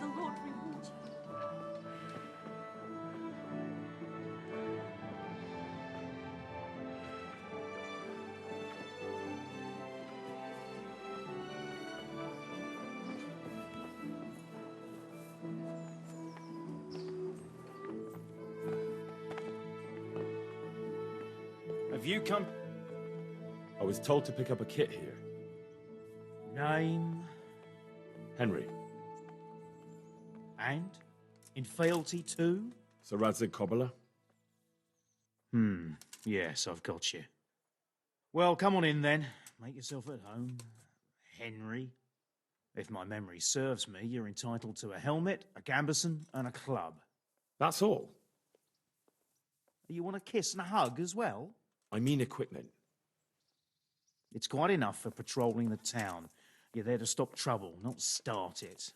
the Lord reward you. Have you come? I was told to pick up a kit here. Name Henry. and in fealty too? Sir Radzig Cobbler. Yes, I've got you. Well, come on in then. Make yourself at home, Henry. If my memory serves me, you're entitled to a helmet, a gambeson, and a club. That's all. You want a kiss and a hug as well? I mean equipment. It's quite enough for patrolling the town. You're there to stop trouble, not start it.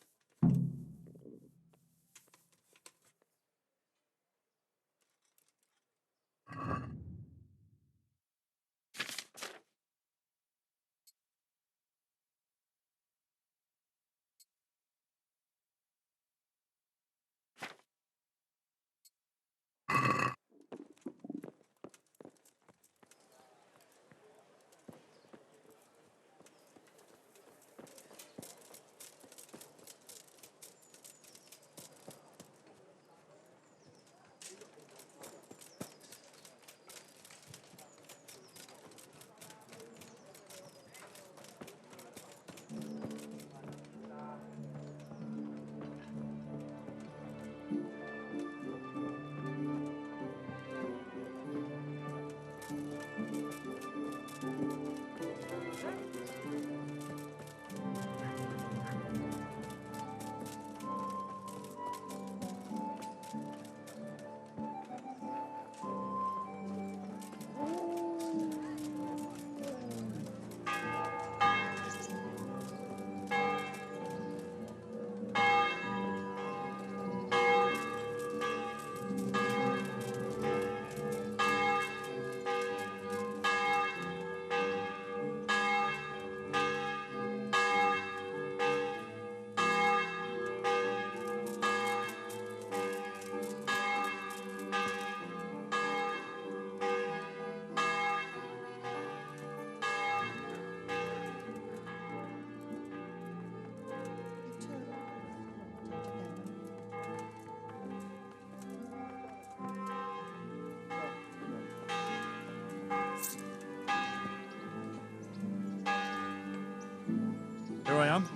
Here I am.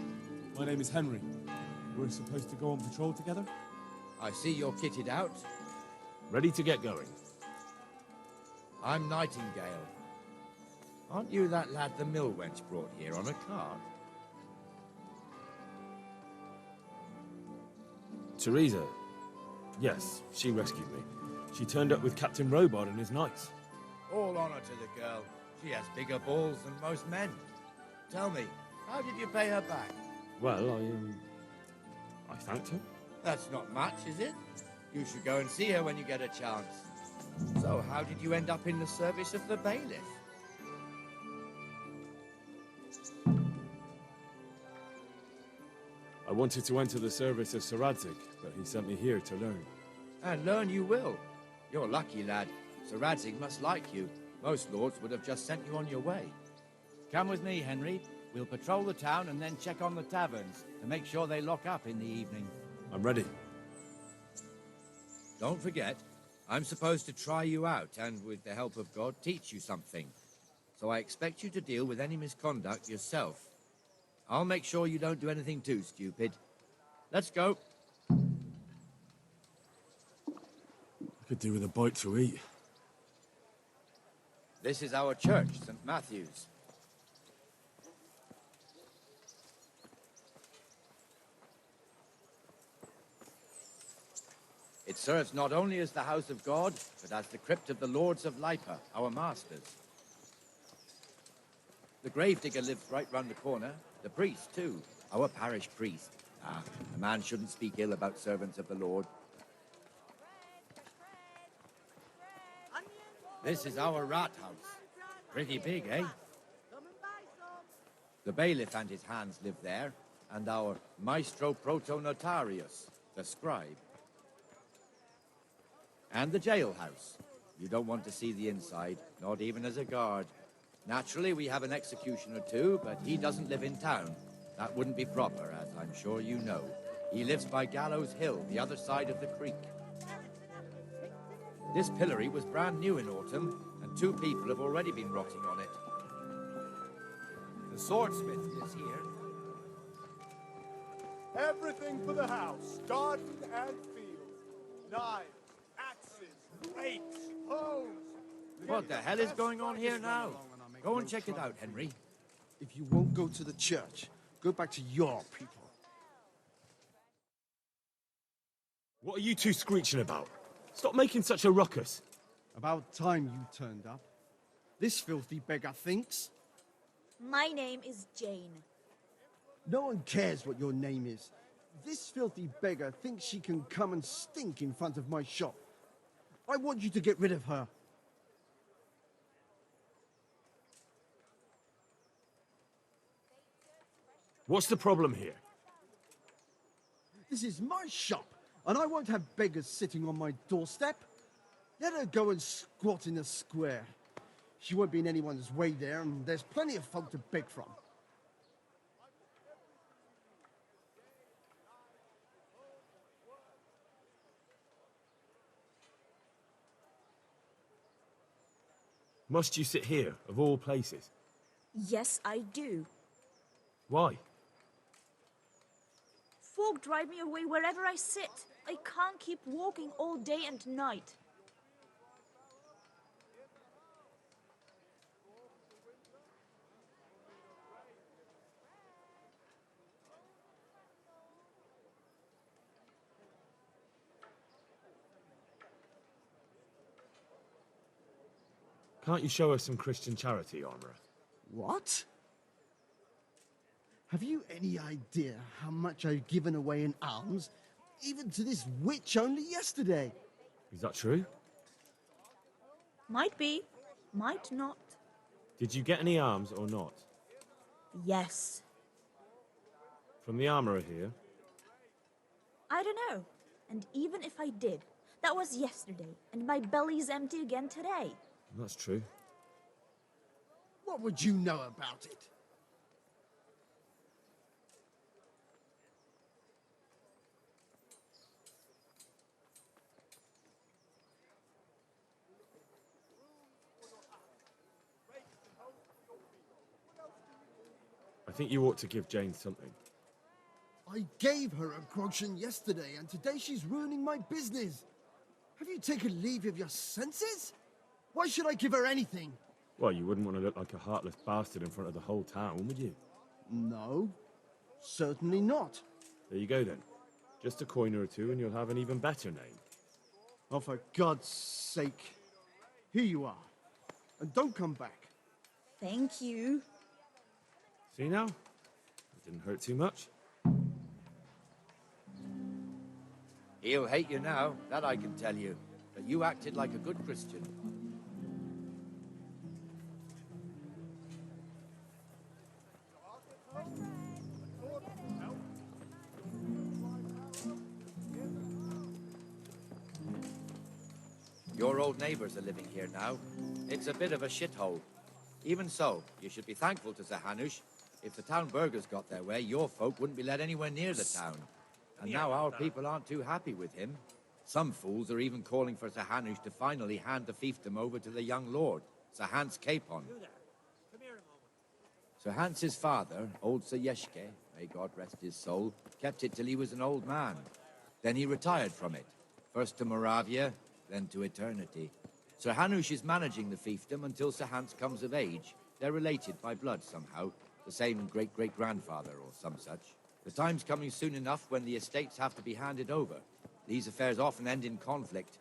My name is Henry. We're supposed to go on patrol together? I see you're kitted out. Ready to get going. I'm Nightingale. Aren't you that lad the mill wench brought here on a cart? Teresa. Yes, she rescued me. She turned up with Captain Robard and his knights. All honor to the girl. She has bigger balls than most men. Tell me, how did you pay her back? Well, I thanked her. That's not much, is it? You should go and see her when you get a chance. So, how did you end up in the service of the bailiff? I wanted to enter the service of Sir Radzig, but he sent me here to learn. And learn you will. You're lucky, lad. Sir Radzig must like you. Most lords would have just sent you on your way. Come with me, Henry. We'll patrol the town and then check on the taverns to make sure they lock up in the evening. I'm ready. Don't forget, I'm supposed to try you out and, with the help of God, teach you something. So I expect you to deal with any misconduct yourself. I'll make sure you don't do anything too stupid. Let's go. I could do with a bite to eat. This is our church, St. Matthew's. It serves not only as the house of God, but as the crypt of the lords of Lipa, our masters. The gravedigger lives right round the corner. The priest, too. Our parish priest. Ah, a man shouldn't speak ill about servants of the Lord. This is our rat house. Pretty big, eh? The bailiff and his hands live there. and our Maestro Protonotarius, the scribe. And the jailhouse. You don't want to see the inside, not even as a guard. Naturally, we have an executioner too, but he doesn't live in town. That wouldn't be proper, as I'm sure you know. He lives by Gallows Hill, the other side of the creek. This pillory was brand new in autumn, and 2 people have already been rotting on it. The swordsmith lives here. Everything for the house, garden and field. Knives, axes, rakes, hoes. What the hell is going on here now? Go and check it out, Henry. If you won't go to the church, go back to your people. What are you two screeching about? Stop making such a ruckus. About time you turned up. This filthy beggar thinks. My name is Jane. No one cares what your name is. This filthy beggar thinks she can come and stink in front of my shop. I want you to get rid of her. What's the problem here? This is my shop, and I won't have beggars sitting on my doorstep. Let her go and squat in the square. She won't be in anyone's way there, and there's plenty of folk to beg from. Must you sit here, of all places? Yes, I do. Why? Folk drive me away wherever I sit. I can't keep walking all day and night. Can't you show us some Christian charity, Armourer? What? Have you any idea how much I've given away in alms, even to this witch only yesterday? Is that true? Might be, might not. Did you get any arms or not? Yes. From the Armourer here? I don't know. And even if I did, that was yesterday, and my belly's empty again today. That's true. What would you know about it? I think you ought to give Jane something. I gave her a groschen yesterday, and today she's ruining my business. Have you taken leave of your senses? Why should I give her anything? Well, you wouldn't want to look like a heartless bastard in front of the whole town, would you? No, certainly not. There you go, then. Just a coin or two and you'll have an even better name. Oh, for God's sake. Here you are. And don't come back. Thank you. See now? It didn't hurt too much. He'll hate you now, that I can tell you. But you acted like a good Christian. Your old neighbors are living here now. It's a bit of a shithole. Even so, you should be thankful to Sir Hanush. If the town burghers got their way, your folk wouldn't be let anywhere near the town. And now our people aren't too happy with him. Some fools are even calling for Sir Hanush to finally hand the fiefdom over to the young lord, Sir Hans Capon. Sir Hans's father, old Sir Yeshke, may God rest his soul, kept it till he was an old man. Then he retired from it, first to Moravia, then to eternity. Sir Hanush is managing the fiefdom until Sir Hans comes of age. They're related by blood somehow, the same great-great-grandfather or some such. The time's coming soon enough when the estates have to be handed over. These affairs often end in conflict.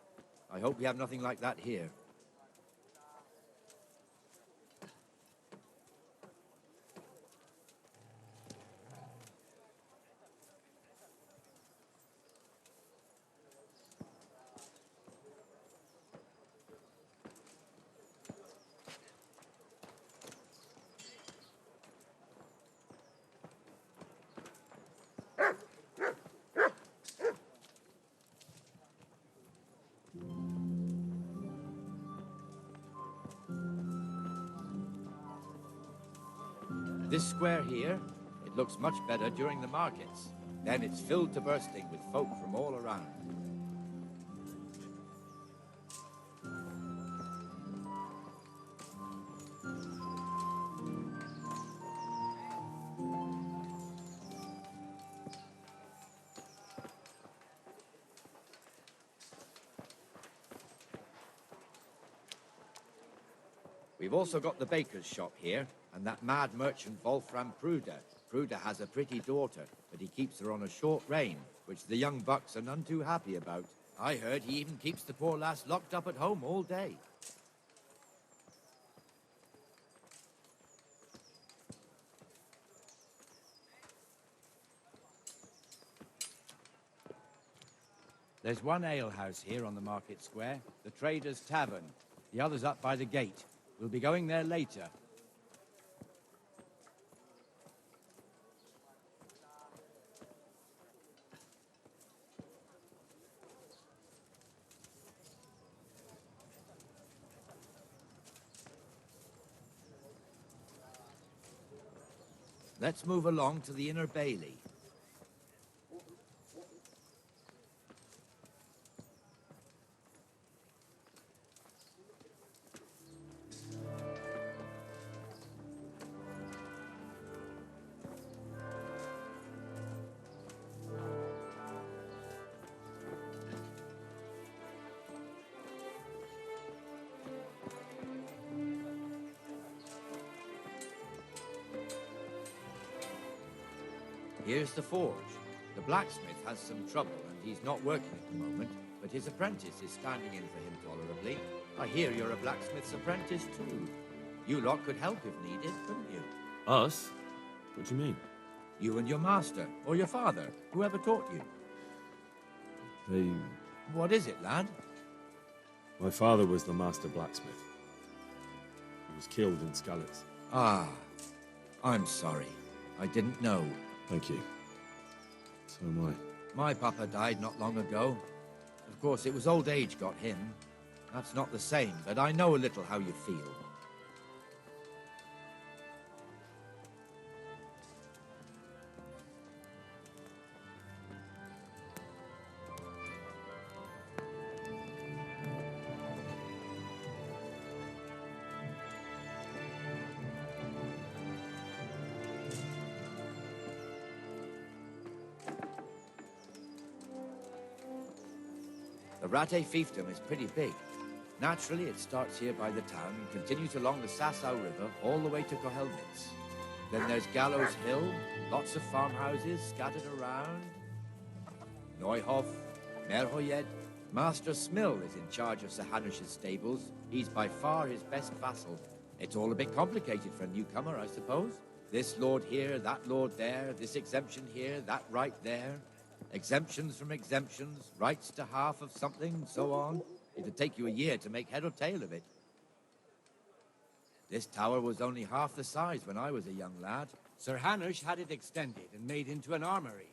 I hope we have nothing like that here. This square here, it looks much better during the markets. Then it's filled to bursting with folk from all around. We've also got the baker's shop here, and that mad merchant Wolfram Pruder. Pruder has a pretty daughter, but he keeps her on a short rein, which the young bucks are none too happy about. I heard he even keeps the poor lass locked up at home all day. There's one alehouse here on the market square, the Trader's Tavern. The other's up by the gate. We'll be going there later. Let's move along to the Inner Bailey. Here's the forge. The blacksmith has some trouble and he's not working at the moment, but his apprentice is standing in for him tolerably. I hear you're a blacksmith's apprentice too. You lot could help if needed, couldn't you? Us? What do you mean? You and your master, or your father, whoever taught you. They... What is it, lad? My father was the master blacksmith. He was killed in Skalitz. Ah, I'm sorry. I didn't know. Thank you. So am I. My papa died not long ago. Of course, it was old age got him. That's not the same, but I know a little how you feel. The Rate fiefdom is pretty big. Naturally, it starts here by the town and continues along the Sassau River all the way to Kohelnitz. Then there's Gallows Hill, lots of farmhouses scattered around. Neuhof, Merhoyed. Master Smill is in charge of Sir Hanush's stables. He's by far his best vassal. It's all a bit complicated for a newcomer, I suppose. This lord here, that lord there, this exemption here, that right there. Exemptions from exemptions, rights to half of something, so on. It'd take you a year to make head or tail of it. This tower was only half the size when I was a young lad. Sir Hanush had it extended and made into an armory.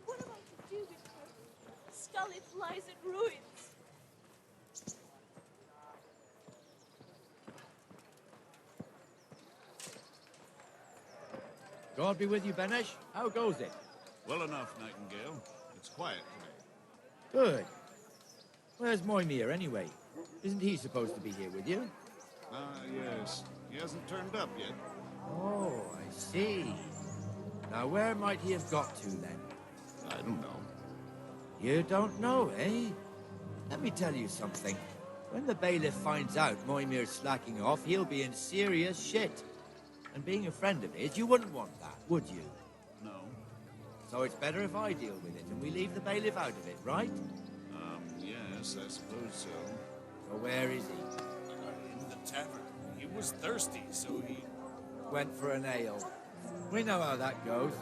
What am I to do with her? Scarlet lies in ruins. God be with you, Benesh. How goes it? Well enough, Nightingale. It's quiet today. Good. Where's Moimir, anyway? Isn't he supposed to be here with you? Yes. He hasn't turned up yet. Oh, I see. Now, where might he have got to, then? I don't know. You don't know, eh? Let me tell you something. When the bailiff finds out Moimir's slacking off, he'll be in serious shit. And being a friend of his, you wouldn't want that, would you? No. So it's better if I deal with it and we leave the bailiff out of it, right? Yes, I suppose so. So where is he? In the tavern. He was thirsty, so he... Went for an ale. We know how that goes.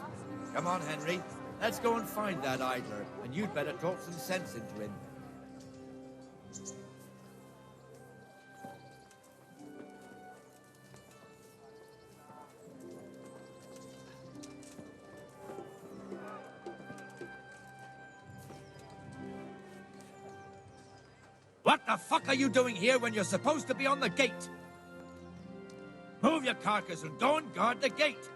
Come on, Henry. Let's go and find that idler, and you'd better talk some sense into him. What the fuck are you doing here when you're supposed to be on the gate? Move your carcass and go and guard the gate.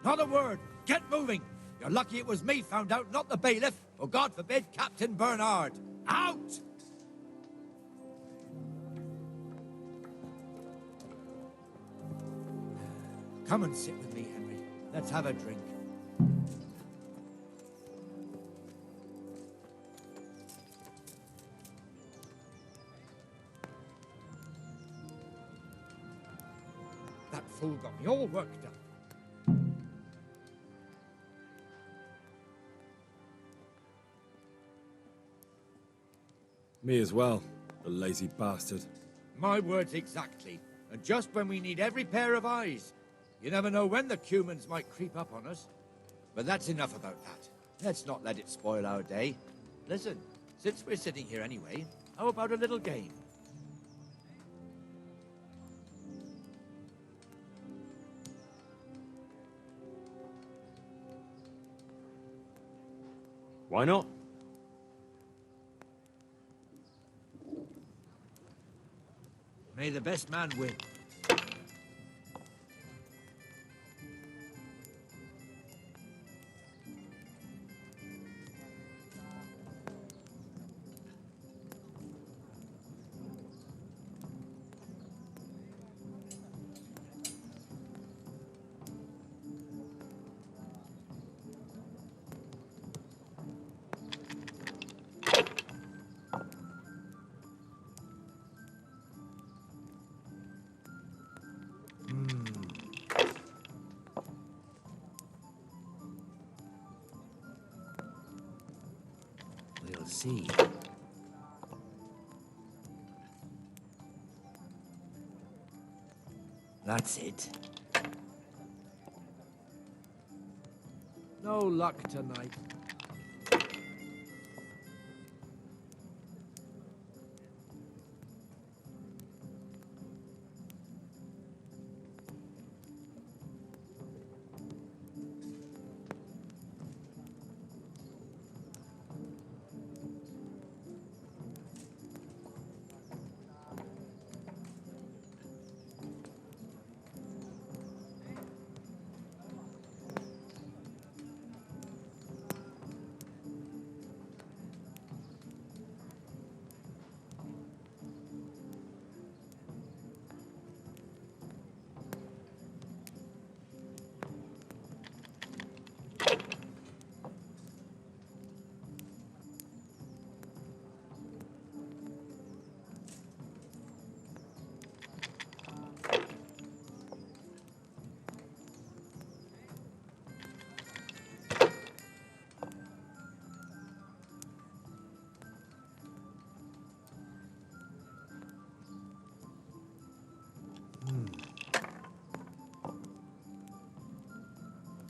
Not a word. Get moving. You're lucky it was me found out, not the bailiff, or God forbid, Captain Bernard. Out! Come and sit with me, Henry. Let's have a drink. That fool got me all worked up. Me as well, the lazy bastard. My words exactly. And just when we need every pair of eyes. You never know when the Cumans might creep up on us. But that's enough about that. Let's not let it spoil our day. Listen, since we're sitting here anyway, how about a little game? Why not? May the best man win. We'll see. That's it. No luck tonight.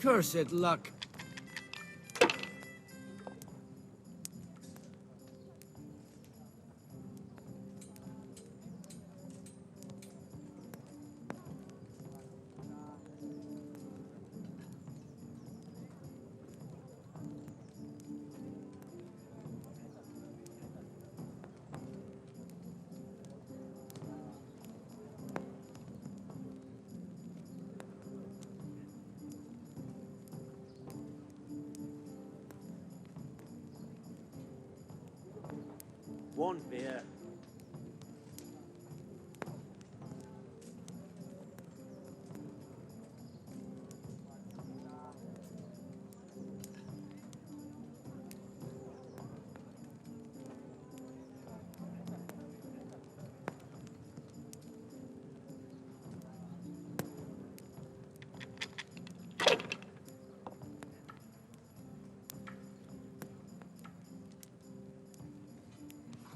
Cursed luck. One beer.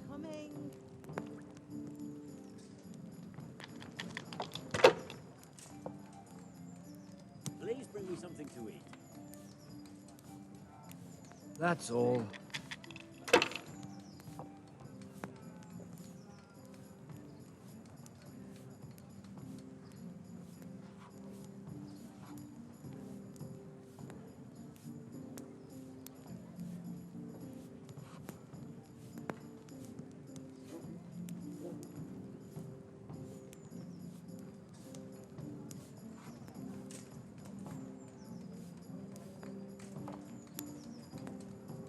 Coming. to eat. That's all.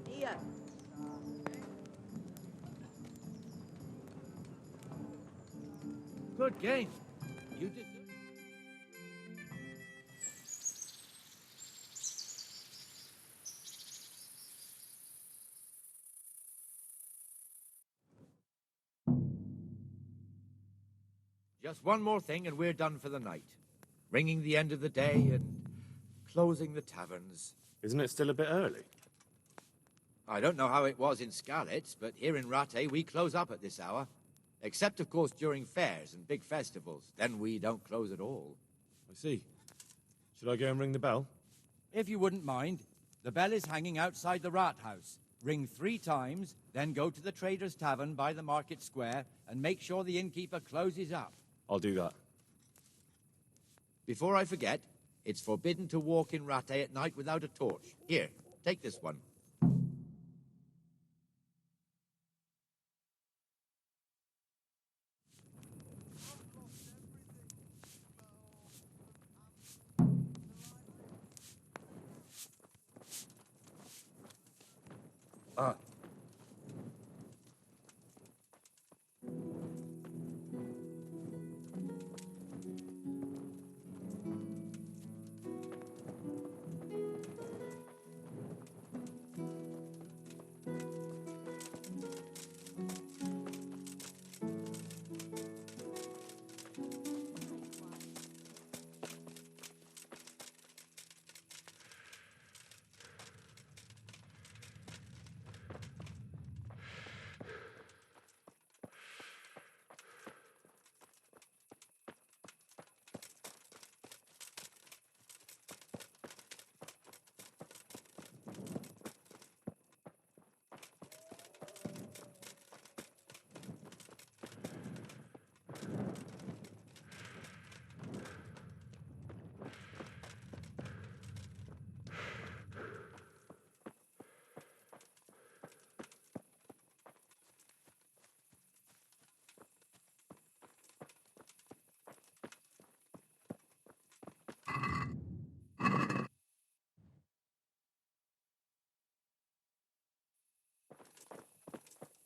Here. Good game. You did. Just one more thing and we're done for the night. Ringing the end of the day and closing the taverns. Isn't it still a bit early? I don't know how it was in Scarlet, but here in Rattay we close up at this hour. Except, of course, during fairs and big festivals. Then we don't close at all. I see. Should I go and ring the bell? If you wouldn't mind, the bell is hanging outside the rat house. Ring 3 times, then go to the Trader's Tavern by the market square and make sure the innkeeper closes up. I'll do that. Before I forget, it's forbidden to walk in Rattay at night without a torch. Here, take this one.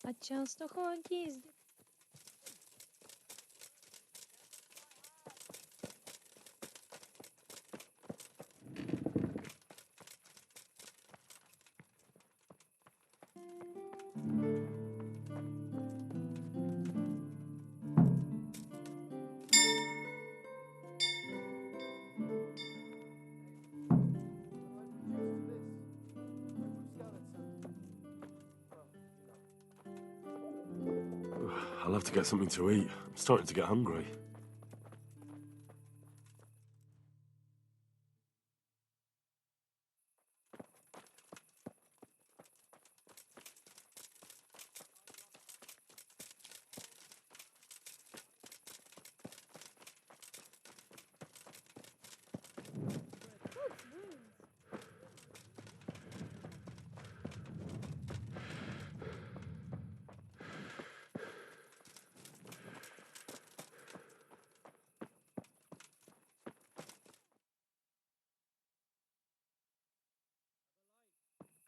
A często chodzi z... I'll have to get something to eat. I'm starting to get hungry.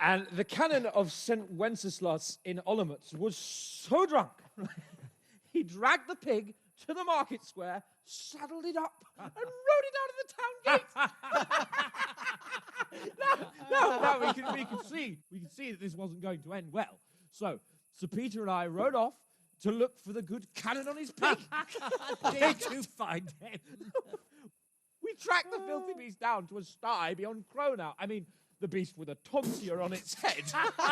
And the canon of St. Wenceslas in Olomouc was so drunk, he dragged the pig to the market square, saddled it up, and rode it out of the town gate. now we can see that this wasn't going to end well. So Sir Peter and I rode off to look for the good canon on his pig. Did you find him? We tracked the filthy beast down to a sty beyond Cronau. I mean, the beast with a tonsure on its head. We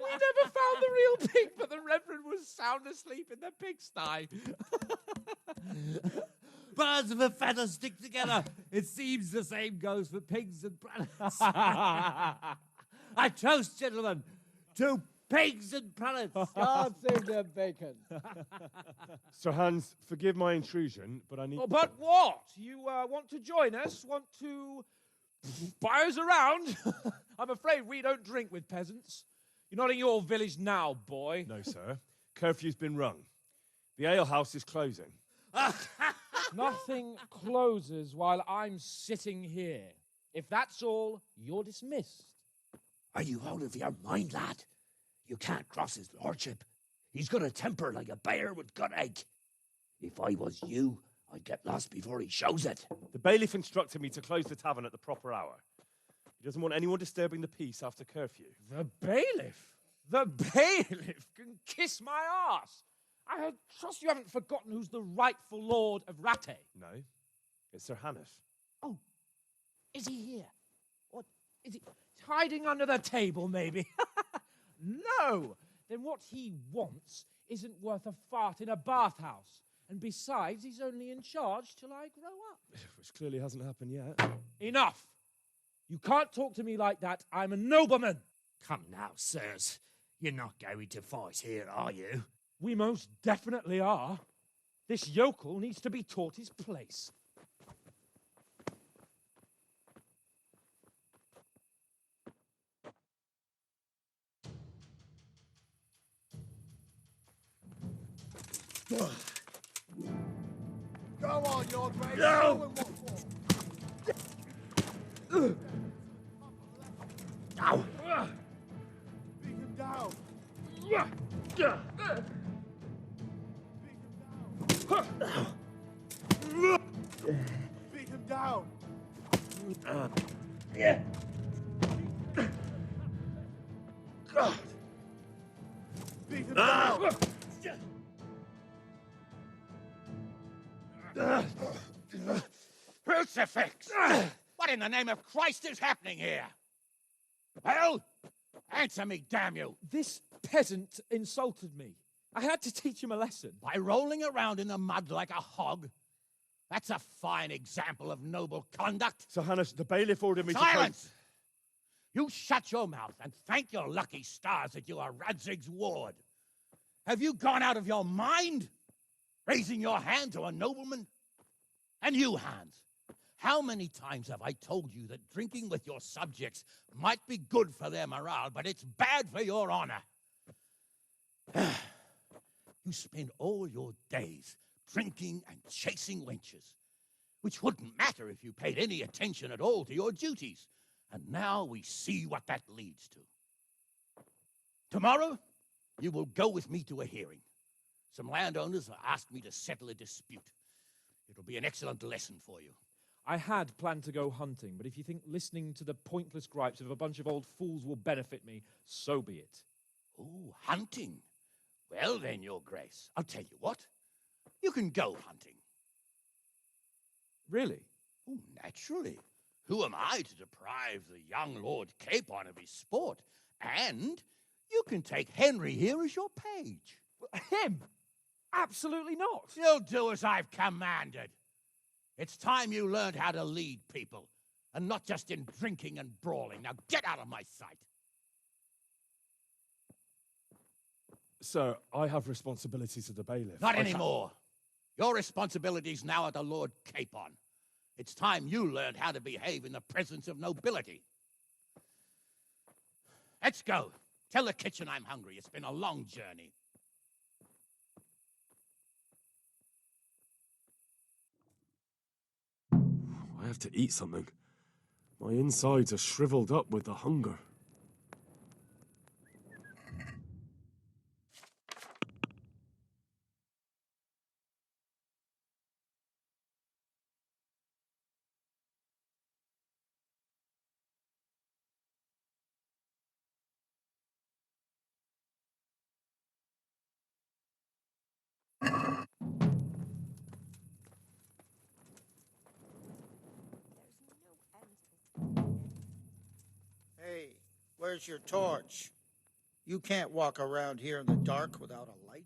never found the real pig, but the Reverend was sound asleep in the pigsty. Birds of a feather stick together. It seems the same goes for pigs and planets. I toast, gentlemen, to pigs and planets. God save the bacon. Sir Hans, forgive my intrusion, but I need... Oh, but what? You want to join us? Want to buy us around? I'm afraid we don't drink with peasants. You're not in your village now, boy. No, sir. Curfew's been rung. The alehouse is closing. Nothing closes while I'm sitting here. If that's all, you're dismissed. Are you out of your mind, lad? You can't cross his lordship. He's got a temper like a bear with gut ache. If I was you, I'd get lost before he shows it. The bailiff instructed me to close the tavern at the proper hour. He doesn't want anyone disturbing the peace after curfew. The bailiff? The bailiff can kiss my arse. I trust you haven't forgotten who's the rightful lord of Rattay. No, it's Sir Hannes. Oh, is he here? Or is he hiding under the table, maybe? No! Then what he wants isn't worth a fart in a bathhouse. And besides, he's only in charge till I grow up. Which clearly hasn't happened yet. Enough! You can't talk to me like that. I'm a nobleman. Come now, sirs. You're not going to fight here, are you? We most definitely are. This yokel needs to be taught his place. Go on, your grace. No! Ow! Beat him down. Beat him down. Yeah. Beat him down. Crucifix! What in the name of Christ is happening here? Well, answer me, damn you! This peasant insulted me. I had to teach him a lesson. By rolling around in the mud like a hog? That's a fine example of noble conduct. Sir Hannes, the bailiff ordered me Silence! You shut your mouth and thank your lucky stars that you are Radzig's ward. Have you gone out of your mind? Raising your hand to a nobleman? And you, Hans, how many times have I told you that drinking with your subjects might be good for their morale, but it's bad for your honor? You spend all your days drinking and chasing wenches, which wouldn't matter if you paid any attention at all to your duties. And now we see what that leads to. Tomorrow, you will go with me to a hearing. Some landowners have asked me to settle a dispute. It'll be an excellent lesson for you. I had planned to go hunting, but if you think listening to the pointless gripes of a bunch of old fools will benefit me, so be it. Oh, hunting? Well then, your grace, I'll tell you what. You can go hunting. Really? Oh, naturally. Who am I to deprive the young Lord Capon of his sport? And you can take Henry here as your page. Him? Absolutely not. You'll do as I've commanded. It's time you learned how to lead people, and not just in drinking and brawling. Now get out of my sight. Sir, I have responsibilities to the bailiff. Not anymore. Your responsibilities now are the Lord Capon. It's time you learned how to behave in the presence of nobility. Let's go. Tell the kitchen I'm hungry. It's been a long journey. I have to eat something. My insides are shriveled up with the hunger. Hey, where's your torch? You can't walk around here in the dark without a light.